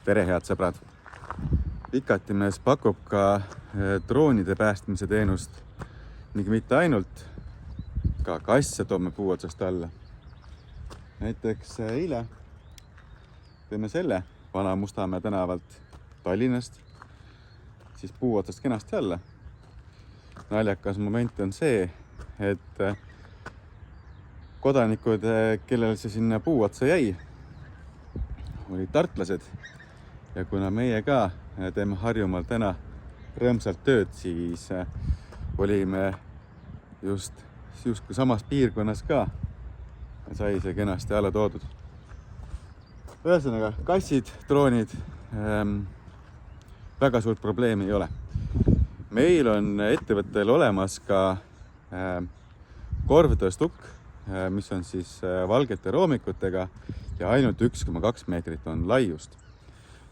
Tere, head sõbrad! Pikatimees pakub ka droonide päästmise teenust ning mitte ainult, ka kasse toome puu otsast alla. Näiteks eile tõime selle Vana Mustamäe tänavalt Tallinnast siis puu otsast kenasti alla. Naljakas moment on see, et kodanikud, kellel see sinna puu otsa jäi, olid tartlased. Ja kuna meie ka teeme Harjumaal täna rõõmsalt tööd, siis olime justkui samas piirkonnas ka. Sai see kenasti alla toodud. Ühesõnaga, kassid, droonid, väga suurt probleemi ei ole. Meil on ettevõttel olemas ka korvtõstuk, mis on siis valgete roomikutega ja ainult 1,2 meetrit on laiust.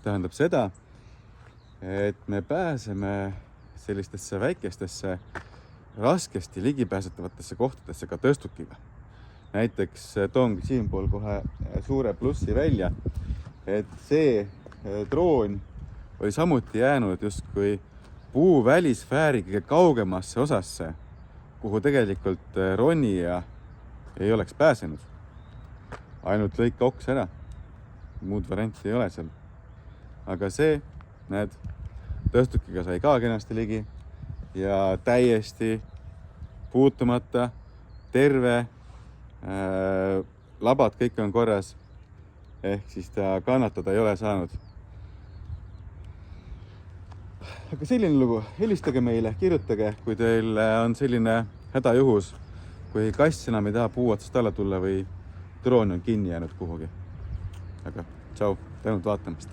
Tähendab seda, et me pääseme sellistesse väikestesse, raskesti ligipääsetavatesse kohtadesse ka tõstukiga. Näiteks toongi siinpool kohe suure plussi välja, et see droon oli samuti jäänud justkui puu välisfääri kõige kaugemasse osasse, kuhu tegelikult ronija ei oleks pääsenud. Ainult lõika oks ära. Muud varianti ei ole seal. Aga see, näed, tõstukiga sai ka kenasti ligi ja täiesti puutumata, terve, labad kõik on korras, ehk siis ta kannatada ei ole saanud. Aga selline lugu, helistage meile, kirjutage, kui teil on selline hädajuhus, kui kass enam ei taha puu otsast alla tulla või droon on kinni jäänud kuhugi. Aga tšau, tänud vaatamast!